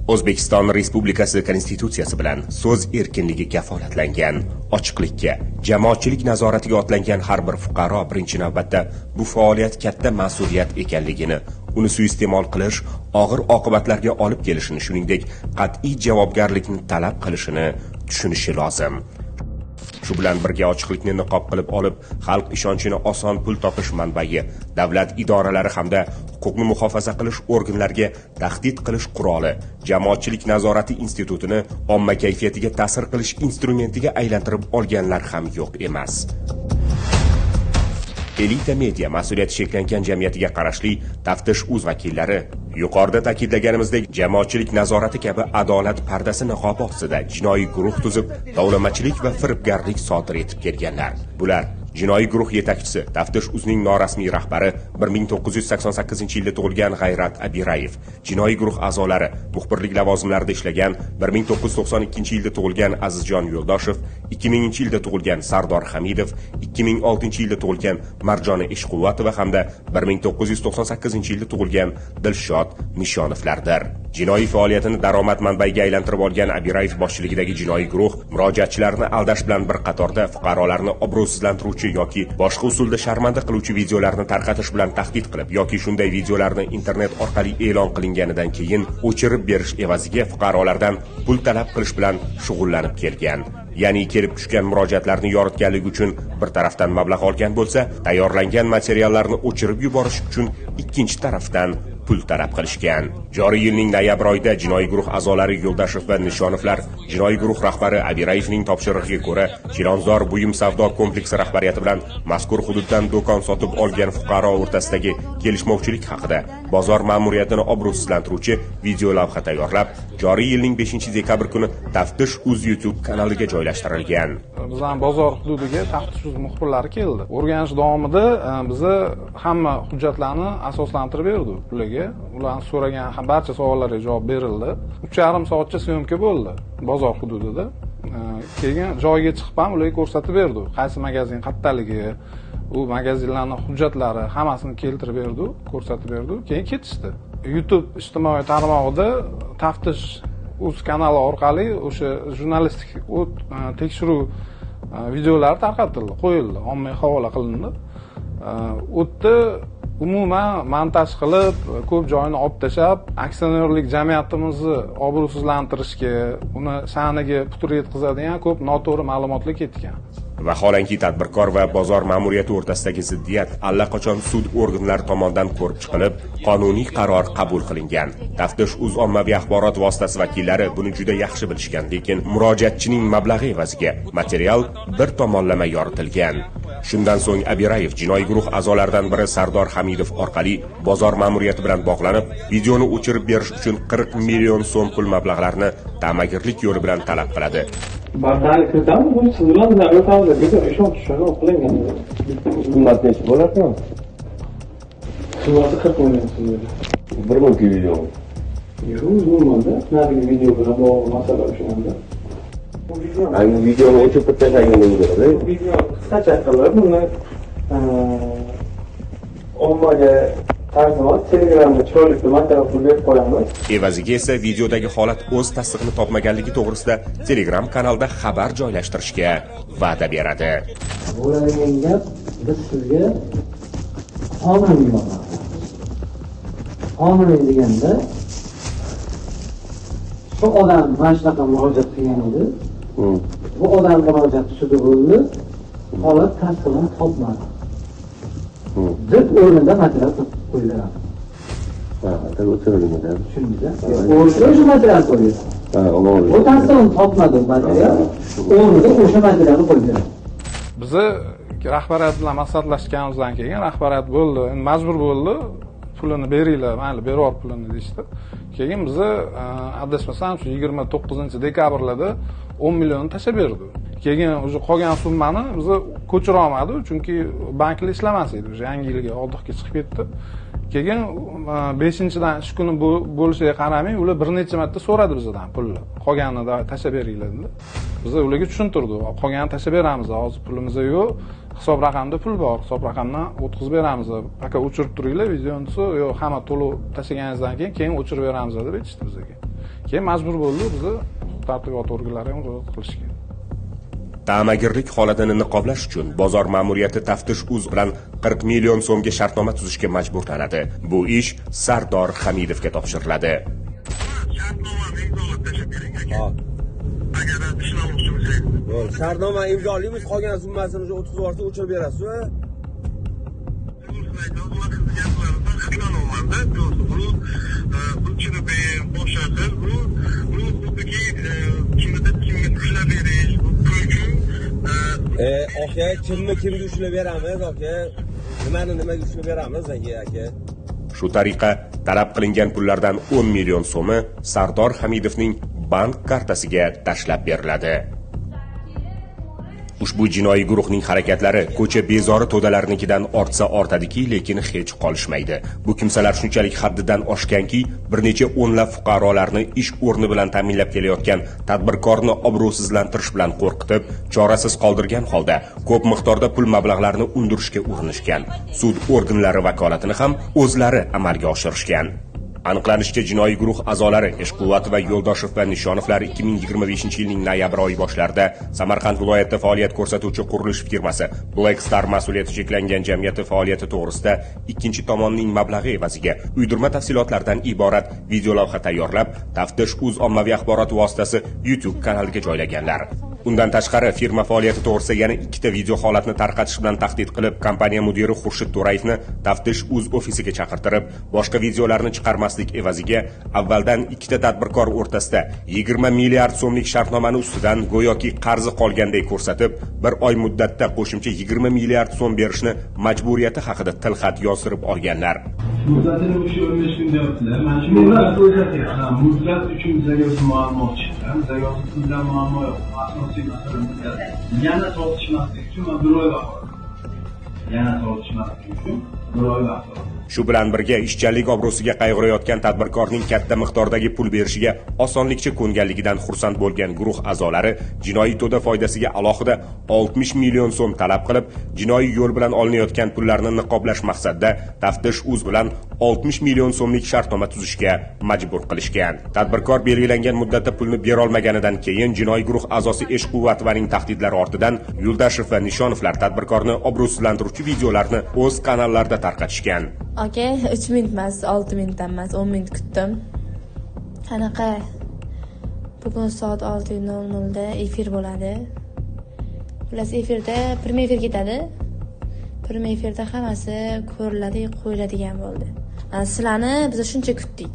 O'zbekiston Respublikasi Konstitutsiyasi bilan so'z erkinligi kafolatlangan. Ochiqlikka, jamoatchilik nazoratiga otlangan har bir fuqaro birinchi navbatda bu faoliyat katta mas'uliyat ekanligini, uni suiiste'mol qilish og'ir oqibatlarga olib kelishini, shuningdek, qat'iy javobgarlikni talab qilishini tushunishi lozim. Shu bilan birga ochiqlikni niqob qilib olib, xalq ishonchini oson pul topish manbai, davlat idoralari hamda huquqni muhofaza qilish organlariga tahdid qilish quroli, jamoatchilik nazorati institutini omma kayfiyatiga ta'sir qilish instrumentiga aylantirib olganlar ham yo'q emas. Elita media mas'uliyati cheklangan jamiyatiga qarashli Taftish.uz vakillari yuqorida ta'kidlaganimizdek jamoatchilik nazorati kabi adolat pardasi niqobi ostida jinoiy guruh tuzib, tovlamachilik va firibgarlik sodir etib kelganlar. Bular jinoiy guruh yetakchisi Taftish.uzning norasmiy rahbari 1988-yilda tug'ilgan G'ayrat Abirayev, jinoiy guruh a'zolari muxbirlik lavozimlarida ishlagan 1992-yilda tug'ilgan Azizjon Yo'ldoshev, 2000-yilda tug'ilgan Sardor Hamidov, 2006-yilda tug'ilgan Marjona Ishquvvatova hamda 1998-yilda tug'ilgan Dilshod Nishonovlardir. Jinoiy faoliyatini daromad manbaiga aylantirib olgan Abirayev boshchiligidagi jinoiy guruh murojaatchilarni aldash bilan bir qatorda fuqarolarni obro'sizlantiruvchi yoki boshqa usulda sharmanda qiluvchi videolarni tarqatish bilan tahdid qilib yoki shunday videolarni internet orqali e'lon qilinganidan keyin o'chirib berish evaziga fuqarolardan pul talab qilish bilan shug'ullanib kelgan. Ya'ni kelib tushgan murojaatlarni yoritganligi uchun bir tarafdan mablag' olgan bo'lsa, tayyorlangan materiallarni o'chirib yuborish uchun ikkinchi tarafdan pul talab qilishgan. Joriy yilning noyabr oyida jinoiy guruh a'zolari Yo'ldoshev va Nishonovlar jinoiy guruh rahbari Abirayevning topshirig'iga ko'ra Chilonzor buyum savdo kompleksi rahbariyati bilan mazkur hududdan do'kon sotib olgan fuqaro o'rtasidagi kelishmovchilik haqida bozor ma'muriyatini obro'sizlantiruvchi video lavha tayyorlab, joriy yilning 5-dekabr kuni Taftish.uz YouTube kanaliga joylashtirilgan. Bizning bozor hududiga Taftish.uz muxbirlari keldi. O'rganish davomida bizni hamma hujjatlarni asoslantirib berdi ularga. Ulardan so'ragan barcha savollarga javob berildi. 3,5 soatcha syomka bo'ldi bozor hududida. Keyin joyiga chiqib ham ularga ko'rsatib berdi. Qaysi magazin qayerligi, u magazinlarning hujjatlari hammasini keltirib berdi, ko'rsatib berdi. Keyin ketishdi. YouTube ijtimoiy tarmog'ida Taftish.uz kanali orqali o'sha jurnalistik tekshiruv videolari tarqatildi, qo'yildi, ommaga havola qilindi. O'tda umuman montaj qilib, ko'p joyini olib tashlab, aksionerlik jamiyatimizni obro'sizlantirishga, uni sha'niga putur yetkazadigan ko'p noto'g'ri ma'lumotlar ketgan. Vaholanki tadbirkor va bozor ma'muriyati o'rtasidagi ziddiyat allaqachon sud organlari tomonidan ko'rib chiqilib, qonuniy qaror qabul qilingan. Taftish.uz ommaviy axborot vositasi vakillari buni juda yaxshi bilishgan, lekin murojaatchining mablag'i evaziga material bir tomonlama yoritilgan. Shundan so'ng Abirayev jinoiy guruh a'zolaridan biri Sardor Hamidov orqali bozor ma'muriyati bilan bog'lanib, videoni o'chirib berish uchun 40 million so'm pul mablag'larini ta'magirlik yo'li bilan talab qiladi. Bartalik kiritamiz, bu siz bilan o'rtamizda bir ishonch tushuni qilingan. Qimmat necha bo'larkan? Summasi 40 million so'm. 1 ming video. Yo'q, bo'lmadi. Narigi video bilan bog'liq masala o'shanda. Ayni videoni o'chirib tashlagan bo'ladi. Video qisqacha qilib, uni ommaga tarjimot Telegramda chiroyli material berib qo'yamiz. Evaziga esa videodagi holat o'z tasdig'ini topmaganligi to'g'risida Telegram kanalida xabar joylashtirishga va'da beradi. Bo'ladigan gap, biz sizga qonuniy yordam. Qonuniy deganda shu odam mana shunaqa murojaat qilgan edi. Bu odam murojaati sudi bo'ldi. Holat tasdig'ini topmadi. Deb o'rnida material qo'yiladi. O'chirilgan. Tushundingizmi? O'sha material qo'yiladi. Bu tasdig'ini topmadi material. O'rnida o'sha materialni qo'yiladi. Bizni rahbariyat bilan maslahatlashganimizdan keyin rahbariyat bo'ldi, majbur bo'ldi. Pulini beringlar, mayli beror pulini deyishdi. Keyin bizni adashmasam shu 29-dekabrlarda 10 million tashlab berdi. Keyin o'sha qolgan summani biz ko'chira olmadik, chunki banklar ishlamas edi. O'sha yangi yilga oldixga chiqib ketdi. Keyin 5-dan ish kuni bo'lishiga qaramay, ular bir necha marta so'radi bizdan pulni. Qolganini tashlab beringlar dedi. Biz ularga tushuntirdik. Qolganini tashlab beramiz, hozir pulimiz yo'q. Hisob raqamda pul bor, hisob raqamdan o'tkazib beramiz. Aka o'chirib turinglar videoni, yo'q, hamma to'lov tashlaganingizdan keyin o'chirib beramiz deb aytishdi bizga. Keyin majbur bo'ldi bizni tartibot organlari ham ro'yxat qilishga. Ta'magirlik holatini niqoblash uchun bozor ma'muriyati Taftish.uz bilan 40 million so'mga shartnoma tuzishga majburlanadi. Bu ish Sardor Hamidovga topshiriladi. Shartnoma imzolaymiz, qolgan summasini 30 borsa o'chirib berasiz. Aka, kimga ushlab beramiz, aka? Nimaga ushlab beramiz, aka? Shu tariqa talab qilingan pullardan 10 million so'mi Sardor Hamidovning bank kartasiga tashlab beriladi. Ushbu jinoiy guruhning harakatlari ko'cha bezori to'dalarnikidan ortsa ortadiki, lekin hech qolishmaydi. Bu kimsalar shunchalik haddidan oshganki, bir necha o'nlab fuqarolarni ish o'rni bilan ta'minlab kelayotgan tadbirkorni obro'sizlantirish bilan qo'rqitib, chorasiz qoldirgan holda ko'p miqdorda pul mablag'larini undirishga urinishgan. Sud organlari vakolatini ham o'zlari amalga oshirishgan. Aniqlanishicha, jinoiy guruh a'zolari Eshquvvat va Yo'ldoshev va Nishonovlar 2025-yilning noyabr oyi boshlarida Samarqand viloyatida faoliyat ko'rsatuvchi qurilish firmasi Black Star mas'uliyati cheklangan jamiyati faoliyati to'g'risida ikkinchi tomonning mablag'i evaziga uydirma tafsilotlardan iborat videolavha tayyorlab, Taftish.uz ommaviy axborot vositasi YouTube kanaliga joylaganlar. Undan tashqari, firma faoliyati to'g'risida yana ikkita video holatni tarqatish bilan tahdid qilib, kompaniya mudiri Xurshid To'rayevni Taftish.uz ofisiga chaqirtirib, boshqa videolarni chiqarmaslik evaziga avvaldan ikkita tadbirkor o'rtasida 20 milliard so'mlik shartnomani ustidan go'yoki qarzi qolganday ko'rsatib, bir oy muddatda qo'shimcha 20 milliard so'm berishni majburiyati haqida tilxat yozdirib olganlar. Muddatini o'sha 15 kun deyaptilar. Mana shu muddat uchun bizga muammo chiqqan. Bizga bundan muammo yo'q. Asosiy masala muddat. Yana tortishmaslik uchun bir oy vaqt. Shu bilan birga ishchanlik obro'siga qayg'urayotgan tadbirkorning katta miqdordagi pul berishiga osonlikcha ko'nganligidan xursand bo'lgan guruh a'zolari jinoiy to'da foydasiga alohida 60 million so'm talab qilib, jinoiy yo'l bilan olinayotgan pullarni niqoblash maqsadida Taftish.uz bilan 60 million so'mlik shartnoma tuzishga majbur qilishgan. Tadbirkor belgilangan muddatda pulni bera olmaganidan keyin jinoiy guruh a'zosi Eshquvvatovaning tahdidlari ortidan Yo'ldoshev va Nishonovlar tadbirkorni obro'sizlantiruvchi videolarni o'z kanallarida tarqatishgan. Aka, 3 minut emas, 6 minutdan emas, 10 minut kutdim. Qanaqa? Bugun soat 6:00 da efir bo'ladi. Xullas efirda prime efir ketadi. Prime efirda hammasi ko'riladi, qo'yiladigan bo'ldi. Sizlarni biz shuncha kutdik.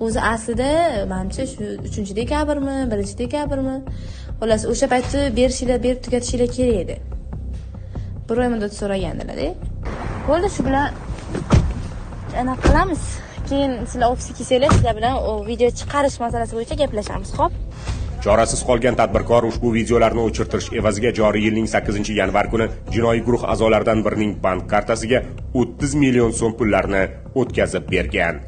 O'zi aslida menimcha shu 3-dekabrmi, 1-dekabrmi? Xullas o'sha paytda berib tugatishlar kerak edi. Bir oy muddat so'ragandilar-da. Bo'ldi, shu bilan anaqa qilamiz. Keyin sizlar ofisga kelsanglar, sizlar bilan o video chiqarish masalasi bo'yicha gaplashamiz, xo'p? Chorasiz qolgan tadbirkor ushbu videolarni o'chirtirish evaziga joriy yilning 8-yanvar kuni jinoiy guruh a'zolaridan birining bank kartasiga 30 million so'm pullarni o'tkazib bergan.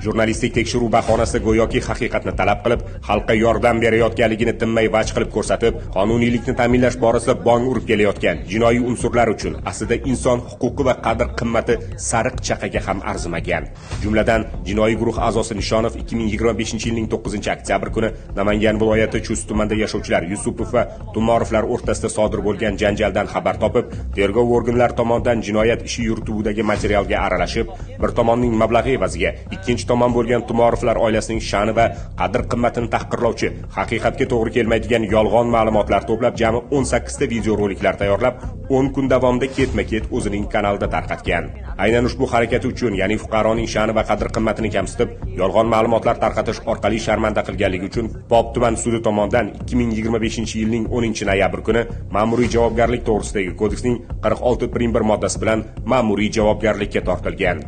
Jurnalistik tekshiruv bahonasida go'yoki haqiqatni talab qilib, xalqqa yordam berayotganligini tinmay vaj qilib ko'rsatib, qonuniylikni ta'minlash borasida bong urib kelayotgan jinoiy unsurlar uchun aslida inson huquqi va qadr-qimmati sariq chaqaga ham arzimagan. Jumladan, jinoiy guruh a'zosi Nishonov 2025-yilning 9-oktyabr kuni Namangan viloyati Chust tumanida yashovchilar Yusupov va Tumorovlar o'rtasida sodir bo'lgan janjaldan xabar topib, tergov organlari tomonidan jinoyat ishi yurituvidagi materialga aralashib, bir tomonning mablag'i evaziga ikkinchi tomon bo'lgan Tumorovlar oilasining sha'ni va qadr-qimmatini tahqirlovchi, haqiqatga to'g'ri kelmaydigan yolg'on ma'lumotlar to'plab jami 18 ta video roliklar tayyorlab, 10 kun davomida ketma-ket o'zining kanalida tarqatgan. Aynan ushbu harakati uchun, ya'ni fuqaroning sha'ni va qadr-qimmatini kamsitib, yolg'on ma'lumotlar tarqatish orqali sharmanda qilganligi uchun Pop tuman sudi tomonidan 2025-yilning 10-noyabr kuni ma'muriy javobgarlik to'g'risidagi kodeksning 46.1 moddasi bilan ma'muriy javobgarlikka tortilgan.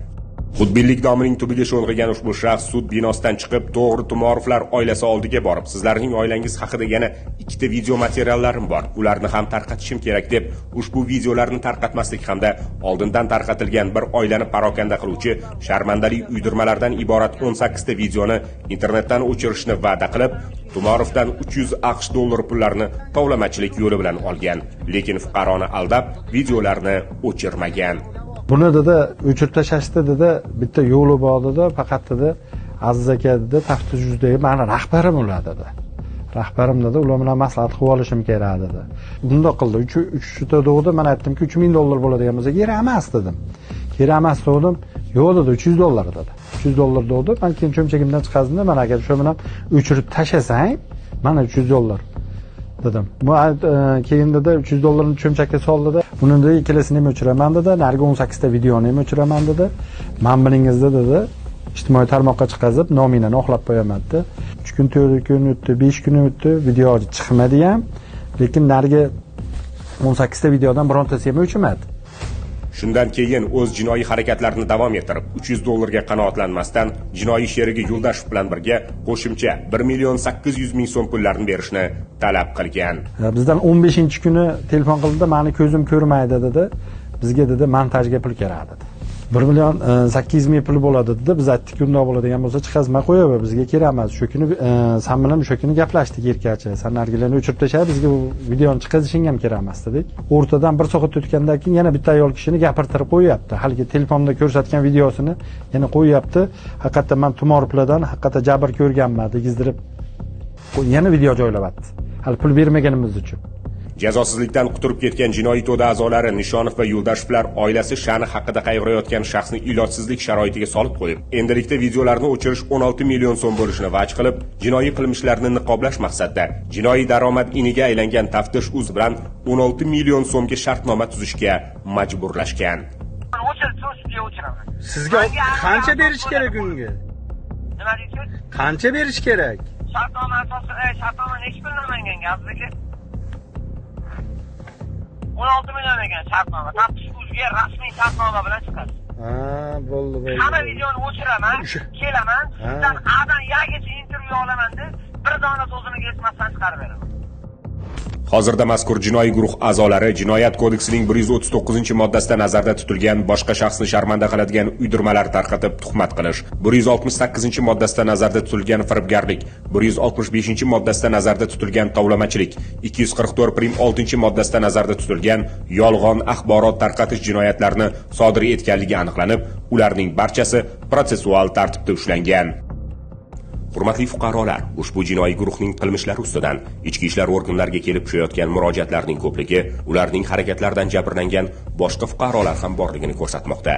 Xudbinlik domining tubiga sho'ng'igan ushbu shaxs sud binosidan chiqib, to'g'ri Tumorovlar oilasi oldiga borib, sizlarning oilangiz haqida yana ikkita video materiallarim bor, ularni ham tarqatishim kerak deb, ushbu videolarni tarqatmaslik hamda oldindan tarqatilgan bir oilani parokanda qiluvchi sharmandali uydirmalardan iborat 18 ta videoni internetdan o'chirishni va'da qilib, Tumorovdan 300 AQSh dollari pullarni tovlamachilik yo'li bilan olgan, lekin fuqaroni aldab, videolarni o'chirmagan. Buni dedi o'chirib tashlashdi dedi, bitta yo'li bor dedi, faqat dedi Aziz aka dedi, taftish yuzidagi mani rahbarim ular dedi. Rahbarim dedi, ular bilan maslahat qilib olishim kerak dedi. Bundoq qildi. 3 degdi, men aytdimki $3000 bo'ladigan bo'lsa, kerak emas dedim. Kerak emas dedim. Yo'q dedi, $300 dedi. $300 dedi. Men keyin cho'mchagimdan chiqazdim, men agar shu bilan o'chirib tashlasang, mana $300 dedim. Bu keyin dedi $300 ni cho'mchakka soldida. Buni dedi ikkilasini ham o'chiraman dedi. Narigi 18 ta videoni ham o'chiraman dedi. Men bilingizda dedi, ijtimoiy tarmoqqa chiqazib, nominani oqlab qo'yaman dedi. 3 kun, 4 kun o'tdi, 5 kun o'tdi, video chiqmadi ham. Lekin narigi 18 ta videodan birontasi ham o'chmadi. Shundan keyin o'z jinoiy harakatlarini davom ettirib, $300 ga qanoatlanmasdan jinoiy sherigi Yo'ldashev bilan birga qo'shimcha 1.800.000 so'm pullarni berishni talab qilgan. Bizdan 15-kuni telefon qildi, meni ko'zim ko'rmaydi dedi. Bizga dedi montajga pul kerak dedi. 1.800.000 pul bo'ladi dedi. Biz aytdik, undoq bo'ladigan bo'lsa chiqazmay qo'yaver, bizga kerak emas. Shu kuni sen bilan o'sha kuni gaplashdik erkachi. Sen nargilarni o'chirib tashlab, bizga bu videoni chiqazishing ham kerak emas dedik. O'rtadan 1 soat o'tgandan keyin yana bitta ayol kishini gapirtirib qo'yapti. Haligi telefonda ko'rsatgan videosini yana qo'yapti. Haqiqatdan men tumorplardan haqiqatdan jabr ko'rganman, degizdirib yana video joylayapti. Hali pul bermaganimiz uchun. Jazosizlikdan quturib ketgan jinoiy to'da a'zolari Nishonov va Yo'ldashevlar oilasi sha'ni haqida qayg'urayotgan shaxsni ilojsizlik sharoitiga solib qo'yib, endilikda videolarni o'chirish 16 million so'm bo'lishini vaj qilib, jinoiy qilmishlarni niqoblash maqsadida jinoiy daromad iniga aylangan Taftish Uz bilan 16 million so'mga shartnoma tuzishga majburlashgan. Sizga qancha berish kerak unga? Nima deysiz? Qancha berish kerak? Shartnoma asosida, shartnoma necha pul namanganga azizga? 16 million ekan shartnoma. Taftish Uzga rasmiy shartnoma bilan chiqadi. Ha, bo'ldi. Hamma videoni o'chiraman, kelaman, sizdan Adan Yagacha intervyu olaman deb bir dona so'zini kesmasdan chiqarib beraman. Hozirda mazkur jinoiy guruh a'zolari Jinoyat kodeksining 139-moddasida nazarda tutilgan boshqa shaxsni sharmanda qiladigan uydirmalar tarqatib tuhmat qilish, 168-moddasida nazarda tutilgan firibgarlik, 165-moddasida nazarda tutilgan tovlamachilik, 244-6-moddasida nazarda tutilgan yolg'on axborot tarqatish jinoyatlarini sodir etganligi aniqlanib, ularning barchasi protsessual tartibda ushlangan. Hurmatli fuqarolar, ushbu jinoiy guruhning qilmishlari ustidan ichki ishlar organlariga kelib tushayotgan murojaatlarning ko'pligi ularning harakatlaridan jabrlangan boshqa fuqarolar ham borligini ko'rsatmoqda.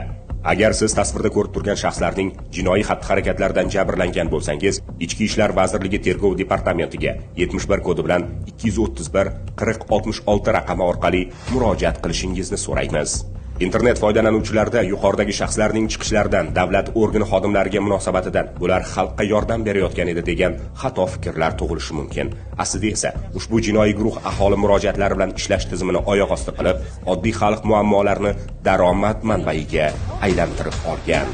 Agar siz tasvirda ko'rib turgan shaxslarning jinoiy xatti-harakatlaridan jabrlangan bo'lsangiz, Ichki ishlar vazirligi tergov departamentiga 71 kodi bilan 231 4066 raqami orqali murojaat qilishingizni so'raymiz. Internet foydalanuvchilarida yuqoridagi shaxslarning chiqishlaridan davlat organi xodimlariga munosabatidan bular xalqqa yordam berayotgan edi degan xato fikrlar tug'ilishi mumkin. Aslida esa ushbu jinoiy guruh aholi murojaatlari bilan ishlash tizimini oyoq osti qilib, oddiy xalq muammolarini daromad manbaiga aylantirib olgan.